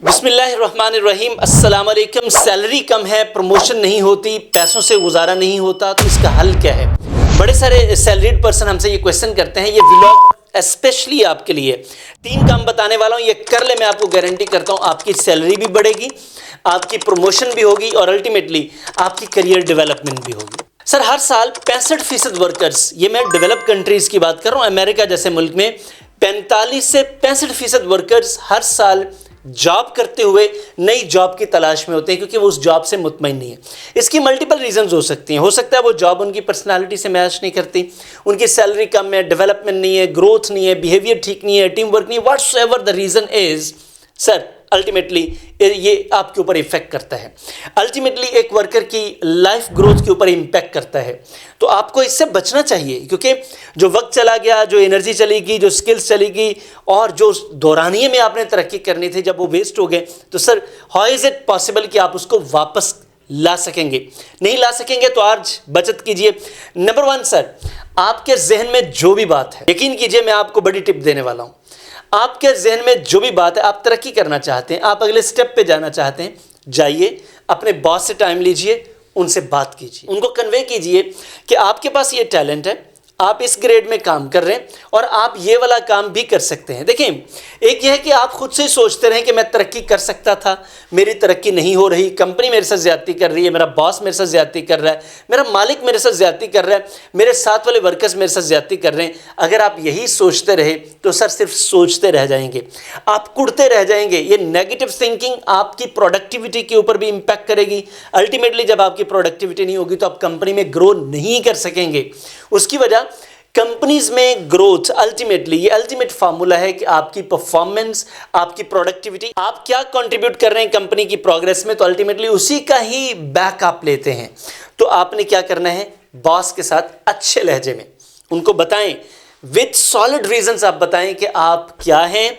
बिस्मिल्लाहिर्रहमानिर्रहीम। अस्सलाम वालेकुम। सैलरी कम है, प्रमोशन नहीं होती, पैसों से गुजारा नहीं होता, तो इसका हल क्या है? बड़े सारे सैलरीड पर्सन हमसे ये क्वेश्चन करते हैं। ये व्लॉग स्पेशली आपके लिए 3 काम बताने वाला हूँ, ये कर ले, मैं आपको गारंटी करता हूँ आपकी सैलरी भी बढ़ेगी, आपकी प्रमोशन भी होगी और अल्टीमेटली आपकी करियर डेवलपमेंट भी होगी। सर, हर साल 65% वर्कर्स, ये मैं डेवलप कंट्रीज़ की बात कर रहा हूँ, अमेरिका जैसे मुल्क में 45 से 65% वर्कर्स हर साल जॉब करते हुए नई जॉब की तलाश में होते हैं, क्योंकि वो उस जॉब से मुतमईन नहीं है। इसकी मल्टीपल रीजंस हो सकती हैं। हो सकता है वो जॉब उनकी पर्सनालिटी से मैच नहीं करती, उनकी सैलरी कम है, डेवलपमेंट नहीं है, ग्रोथ नहीं है, बिहेवियर ठीक नहीं है, टीम वर्क नहीं है, whatsoever the reason is, sir ultimately ये आपके ऊपर इफेक्ट करता है। अल्टीमेटली एक वर्कर की लाइफ ग्रोथ के ऊपर इम्पैक्ट करता है। तो आपको इससे बचना चाहिए, क्योंकि जो वक्त चला गया, जो एनर्जी चली गई, जो स्किल्स चली गई और जो दौरानिए में आपने तरक्की करनी थी, जब वो वेस्ट हो गए, तो sir how is it possible कि आप उसको वापस ला सकेंगे? नहीं ला सकेंगे तो आज बचत कीजिए। नंबर 1 सर, आपके जहन में जो भी बात है, यकीन कीजिए मैं आपको बड़ी टिप देने वाला हूँ। आपके जहन में जो भी बात है, आप तरक्की करना चाहते हैं, आप अगले स्टेप पे जाना चाहते हैं, जाइए अपने बॉस से टाइम लीजिए, उनसे बात कीजिए, उनको कन्वे कीजिए कि आपके पास ये टैलेंट है, आप इस ग्रेड में काम कर रहे हैं और आप ये वाला काम भी कर सकते हैं। देखिए, एक ये है कि आप खुद से सोचते रहें कि मैं तरक्की कर सकता था, मेरी तरक्की नहीं हो रही, कंपनी मेरे साथ ज़्यादती कर रही है, मेरा बॉस मेरे साथ ज़्यादती कर रहा है, मेरा मालिक मेरे साथ ज़्यादती कर रहा है, मेरे साथ वाले वर्कर्स मेरे साथ ज़्यादती कर रहे हैं। अगर आप यही सोचते रहे तो सर सिर्फ सोचते रह जाएंगे, आप कुढ़ते रह जाएंगे। ये नेगेटिव थिंकिंग आपकी प्रोडक्टिविटी के ऊपर भी इम्पैक्ट करेगी। अल्टीमेटली जब आपकी प्रोडक्टिविटी नहीं होगी तो आप कंपनी में ग्रो नहीं कर सकेंगे। उसकी वजह कंपनीज में ग्रोथ, अल्टीमेटली ये अल्टीमेट फार्मूला है कि आपकी परफॉर्मेंस, आपकी प्रोडक्टिविटी, आप क्या कंट्रीब्यूट कर रहे हैं कंपनी की प्रोग्रेस में, तो अल्टीमेटली उसी का ही बैक आप लेते हैं। तो आपने क्या करना है, बॉस के साथ अच्छे लहजे में उनको बताएं, विद सॉलिड रीजंस आप बताएं कि आप क्या हैं,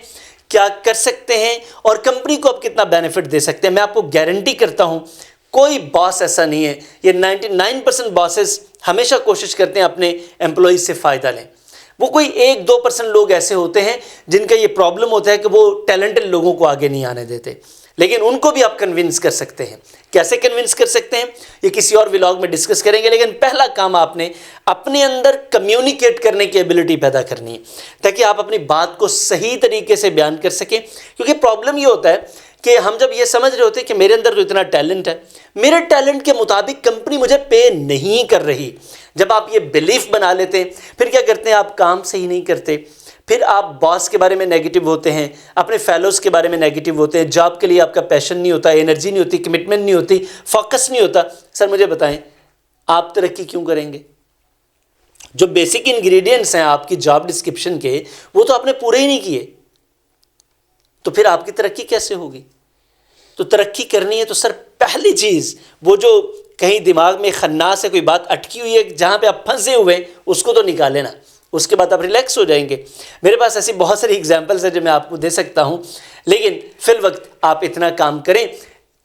क्या कर सकते हैं और कंपनी को आप कितना बेनिफिट दे सकते हैं। मैं आपको गारंटी करता हूं कोई बॉस ऐसा नहीं है, ये 99% बॉसेस हमेशा कोशिश करते हैं अपने एम्प्लॉइज से फ़ायदा लें। वो कोई 1-2% लोग ऐसे होते हैं जिनका ये प्रॉब्लम होता है कि वो टैलेंटेड लोगों को आगे नहीं आने देते, लेकिन उनको भी आप कन्विंस कर सकते हैं। कैसे कन्विंस कर सकते हैं ये किसी और व्लॉग में डिस्कस करेंगे, लेकिन पहला काम आपने अपने अंदर कम्युनिकेट करने की एबिलिटी पैदा करनी है, ताकि आप अपनी बात को सही तरीके से बयान कर सकें। क्योंकि प्रॉब्लम ये होता है कि हम जब ये समझ रहे होते हैं कि मेरे अंदर तो इतना टैलेंट है, मेरे टैलेंट के मुताबिक कंपनी मुझे पे नहीं कर रही, जब आप ये बिलीफ बना लेते हैं, फिर क्या करते हैं, आप काम सही नहीं करते, फिर आप बॉस के बारे में नेगेटिव होते हैं, अपने फेलोज़ के बारे में नेगेटिव होते हैं, जॉब के लिए आपका पैशन नहीं होता, एनर्जी नहीं होती, कमिटमेंट नहीं होती, फोकस नहीं होता। सर मुझे बताएं, आप तरक्की क्यों करेंगे? जो बेसिक इंग्रेडिएंट्स हैं आपकी जॉब डिस्क्रिप्शन के, वो तो आपने पूरे ही नहीं किए, तो फिर आपकी तरक्की कैसे होगी? तो तरक्की करनी है तो सर पहली चीज़, वो जो कहीं दिमाग में खन्नास है, कोई बात अटकी हुई है, जहाँ पे आप फंसे हुए हैं, उसको तो निकाले ना, उसके बाद आप रिलैक्स हो जाएंगे। मेरे पास ऐसी बहुत सारी एग्जांपल्स हैं जो मैं आपको दे सकता हूँ, लेकिन फिल वक्त आप इतना काम करें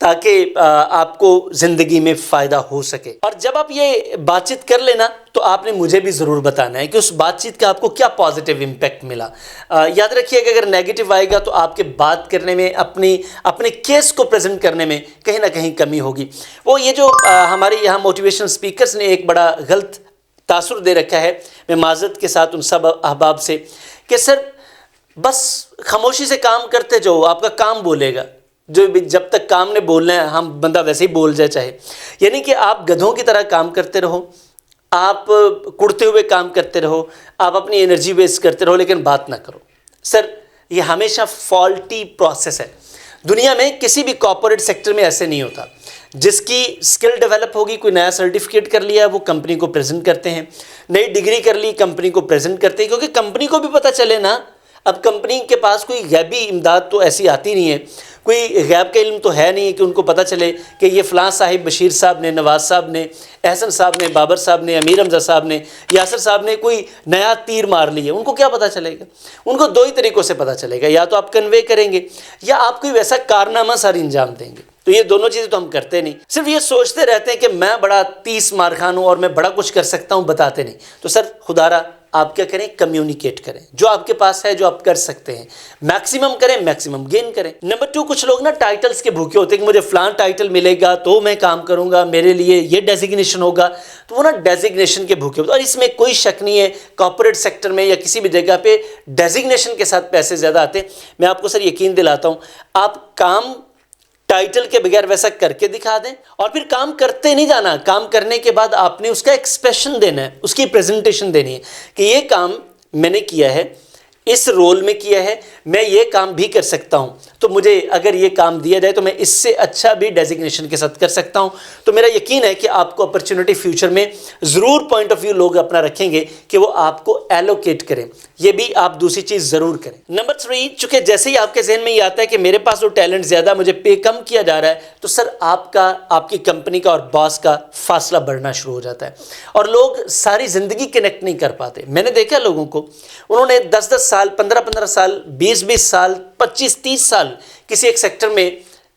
ताकि आपको ज़िंदगी में फ़ायदा हो सके। और जब आप ये बातचीत कर लेना तो आपने मुझे भी ज़रूर बताना है कि उस बातचीत का आपको क्या पॉजिटिव इम्पैक्ट मिला। याद रखिए कि अगर नेगेटिव आएगा तो आपके बात करने में, अपने केस को प्रेजेंट करने में कहीं ना कहीं कमी होगी। वो ये जो हमारे यहाँ मोटिवेशनल स्पीकर्स ने एक बड़ा गलत तासुर दे रखा है, मैं माज़रत के साथ उन सब अहबाब से, कि सर बस खामोशी से काम करते जाओ, आपका काम बोलेगा। जो जब तक काम ने बोलना है, हम बंदा वैसे ही बोल जाए चाहे, यानी कि आप गधों की तरह काम करते रहो, आप कुड़ते हुए काम करते रहो, आप अपनी एनर्जी वेस्ट करते रहो, लेकिन बात ना करो। सर ये हमेशा फॉल्टी प्रोसेस है। दुनिया में किसी भी कॉर्पोरेट सेक्टर में ऐसे नहीं होता। जिसकी स्किल डेवलप होगी, कोई नया सर्टिफिकेट कर लिया, वो कंपनी को प्रेजेंट करते हैं, नई डिग्री कर ली, कंपनी को प्रेजेंट करते हैं, क्योंकि कंपनी को भी पता चले ना। अब कंपनी के पास कोई गैबी इमदाद तो ऐसी आती नहीं है, कोई गैब का इल्म तो है नहीं कि उनको पता चले कि ये फ़लाँ साहिब, बशीर साहब ने, नवाज़ साहब ने, एहसन साहब ने, बाबर साहब ने, अमीर हमज़ा साहब ने, यासर साहब ने कोई नया तीर मार लिया। उनको क्या पता चलेगा? उनको 2 ही तरीक़ों से पता चलेगा, या तो आप कन्वे करेंगे या आप कोई वैसा कारनामा सारी अंजाम देंगे। तो ये दोनों चीज़ें तो हम करते नहीं, सिर्फ ये सोचते रहते हैं कि मैं बड़ा 30 मार खान हूँ और मैं बड़ा कुछ कर सकता हूँ, बताते नहीं। तो सर खुदारा آپ کیا کریں, کمیونیکیٹ کریں. جو آپ کے پاس ہے, جو آپ کر سکتے ہیں, میکسیمم کریں, میکسیمم گین کریں. نمبر 2, کچھ لوگ نا ٹائٹلز کے بھوکے ہوتے ہیں کہ مجھے فلان ٹائٹل ملے گا تو میں کام کروں گا, میرے لیے یہ ڈیزگنیشن ہوگا. تو وہ نا ڈیزگنیشن کے بھوکے ہوتے ہیں, اور اس میں کوئی شک نہیں ہے کارپوریٹ سیکٹر میں یا کسی بھی جگہ پہ ڈیزگنیشن کے ساتھ پیسے زیادہ آتے ہیں. میں آپ کو سر یقین دلاتا ہوں, آپ کام ٹائٹل کے بغیر ویسا کر کے دکھا دیں, اور پھر کام کرتے نہیں جانا. کام کرنے کے بعد آپ نے اس کا ایکسپریشن دینا ہے, اس کی پریزنٹیشن دینی ہے کہ یہ کام میں نے کیا ہے, اس رول میں کیا ہے, میں یہ کام بھی کر سکتا ہوں, تو مجھے اگر یہ کام دیا جائے تو میں اس سے اچھا بھی ڈیزگنیشن کے ساتھ کر سکتا ہوں. تو میرا یقین ہے کہ آپ کو اپرچونٹی فیوچر میں ضرور پوائنٹ آف ویو لوگ اپنا رکھیں گے کہ وہ آپ کو ایلوکیٹ کریں. یہ بھی آپ دوسری چیز ضرور کریں. نمبر 3, چونکہ جیسے ہی آپ کے ذہن میں یہ آتا ہے کہ میرے پاس وہ ٹیلنٹ زیادہ, مجھے پے کم کیا جا رہا ہے, تو سر آپ کی کمپنی کا اور باس کا فاصلہ بڑھنا شروع ہو جاتا ہے, اور لوگ ساری زندگی کنیکٹ نہیں کر پاتے. میں نے دیکھا لوگوں کو, انہوں نے 10 سال, 15 سال, 20 سال, 25-30 سال کسی ایک سیکٹر میں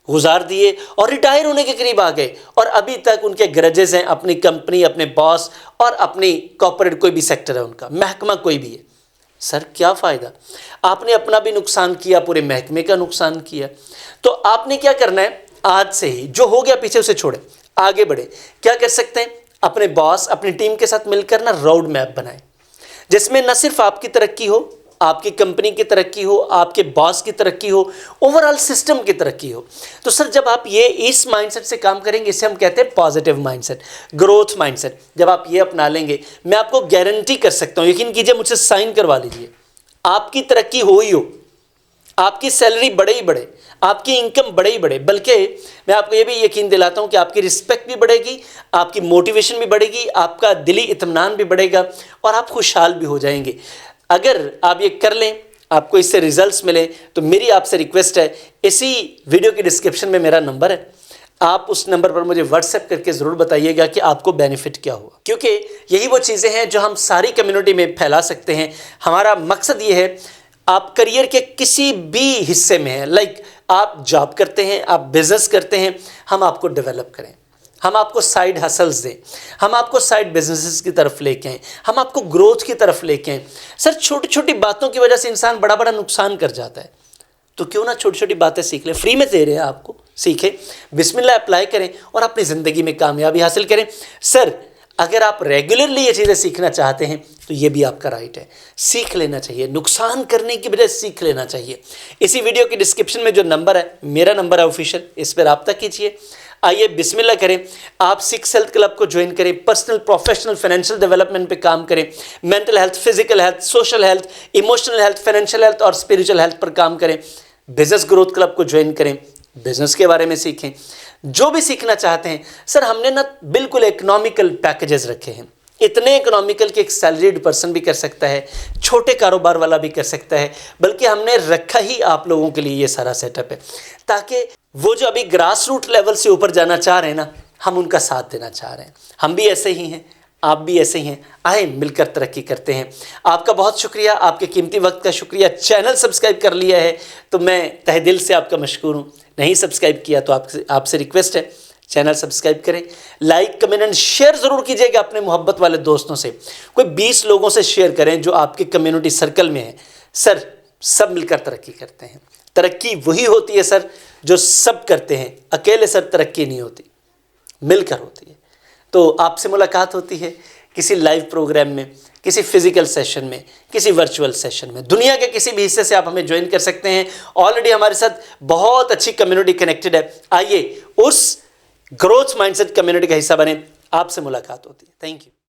گزار دیے اور ریٹائر ہونے کے قریب آ گئے, اور ابھی تک ان کے گرجز ہیں اپنی کمپنی, اپنے باس اور اپنی کارپوریٹ کوئی بھی سیکٹر ہے ان کا, محکمہ کوئی بھی ہے. سر کیا فائدہ, آپ نے اپنا بھی نقصان کیا, پورے محکمے کا نقصان کیا. تو آپ نے کیا کرنا ہے, آج سے ہی جو ہو گیا پیچھے اسے چھوڑیں, آگے بڑھیں. کیا کر سکتے ہیں, اپنے باس, اپنی ٹیم کے ساتھ مل کر نا روڈ میپ بنائیں, جس میں نہ صرف آپ کی ترقی ہو, آپ کی کمپنی کی ترقی ہو, آپ کے باس کی ترقی ہو, اوور آل سسٹم کی ترقی ہو. تو سر جب آپ یہ اس مائنڈ سیٹ سے کام کریں گے, اسے ہم کہتے ہیں positive mindset, growth mindset. جب آپ یہ اپنا لیں گے, میں آپ کو گارنٹی کر سکتا ہوں, یقین کیجئے, مجھ سے سائن کروا لیجئے, آپ کی ترقی ہو ہی ہو, آپ کی سیلری بڑھے ہی بڑھے, آپ کی انکم بڑھے ہی بڑھے, بلکہ میں آپ کو یہ بھی یقین دلاتا ہوں کہ آپ کی رسپیکٹ بھی بڑھے گی, آپ کی موٹیویشن بھی بڑھے گی, آپ کا دلی اطمینان بھی بڑھے گا, اور آپ خوشحال بھی ہو جائیں گے. اگر آپ یہ کر لیں, آپ کو اس سے ریزلٹس ملے, تو میری آپ سے ریکویسٹ ہے, اسی ویڈیو کی ڈسکرپشن میں میرا نمبر ہے, آپ اس نمبر پر مجھے واٹس ایپ کر کے ضرور بتائیے گا کہ آپ کو بینیفٹ کیا ہوا, کیونکہ یہی وہ چیزیں ہیں جو ہم ساری کمیونٹی میں پھیلا سکتے ہیں. ہمارا مقصد یہ ہے, آپ کریئر کے کسی بھی حصے میں ہیں, لائک آپ جاب کرتے ہیں, آپ بزنس کرتے ہیں, ہم آپ کو ڈیولپ کریں, ہم آپ کو سائیڈ ہسلز دیں, ہم آپ کو سائیڈ بزنسز کی طرف لے کے آئیں, ہم آپ کو گروتھ کی طرف لے کے آئیں. سر چھوٹی چھوٹی باتوں کی وجہ سے انسان بڑا بڑا نقصان کر جاتا ہے, تو کیوں نہ چھوٹی چھوٹی باتیں سیکھ لیں, فری میں دے رہے ہیں آپ کو, سیکھیں, بسم اللہ اپلائی کریں اور اپنی زندگی میں کامیابی حاصل کریں. سر اگر آپ ریگولرلی یہ چیزیں سیکھنا چاہتے ہیں تو یہ بھی آپ کا رائٹ ہے, سیکھ لینا چاہیے, نقصان کرنے کی بجائے سیکھ لینا چاہیے. اسی ویڈیو کی ڈسکرپشن میں جو نمبر ہے, میرا نمبر ہے آفیشیل, اس پہ رابطہ کیجیے. آئیے بسم اللہ کریں, آپ 6 ہیلتھ کلب کو جوائن کریں, پرسنل, پروفیشنل, فائنینشیل ڈیولپمنٹ پہ کام کریں, mental health, physical health, social health, emotional health, financial health اور اسپریچول ہیلتھ پر کام کریں. بزنس گروتھ کلب کو جوائن کریں, بزنس کے بارے میں سیکھیں, جو بھی سیکھنا چاہتے ہیں. سر ہم نے نا بالکل اکنامیکل پیکیجز رکھے ہیں, اتنے اکنامیکل کہ ایک سیلریڈ پرسن بھی کر سکتا ہے, چھوٹے کاروبار والا بھی کر سکتا ہے, بلکہ ہم نے رکھا ہی آپ لوگوں کے لیے یہ سارا سیٹ اپ ہے, تاکہ وہ جو ابھی گراس روٹ لیول سے اوپر جانا چاہ رہے ہیں نا, ہم ان کا ساتھ دینا چاہ رہے ہیں. ہم بھی ایسے ہی ہیں, آپ بھی ایسے ہی ہیں, آئیں مل کر ترقی کرتے ہیں. آپ کا بہت شکریہ, آپ کے قیمتی وقت کا شکریہ. چینل سبسکرائب کر لیا ہے تو میں تہ دل سے آپ کا مشکور ہوں, نہیں سبسکرائب کیا تو آپ سے ریکویسٹ ہے, چینل سبسکرائب کریں, لائک, کمنٹ اینڈ شیئر ضرور کیجیے گا اپنے محبت والے دوستوں سے. کوئی 20 لوگوں سے شیئر کریں جو آپ کے کمیونٹی سرکل میں ہیں. سر سب مل کر ترقی کرتے ہیں. ترقی وہی ہوتی ہے سر جو سب کرتے ہیں, اکیلے سر ترقی نہیں ہوتی, مل کر ہوتی ہے. تو آپ سے ملاقات ہوتی ہے کسی لائیو پروگرام میں, کسی فزیکل سیشن میں, کسی ورچوئل سیشن میں, دنیا کے کسی بھی حصے سے آپ ہمیں جوائن کر سکتے ہیں. آلریڈی ہمارے ساتھ بہت اچھی کمیونٹی کنیکٹڈ ہے. آئیے اس گروتھ مائنڈ سیٹ کمیونٹی کا حصہ بنیں. آپ سے ملاقات ہوتی ہے. Thank you.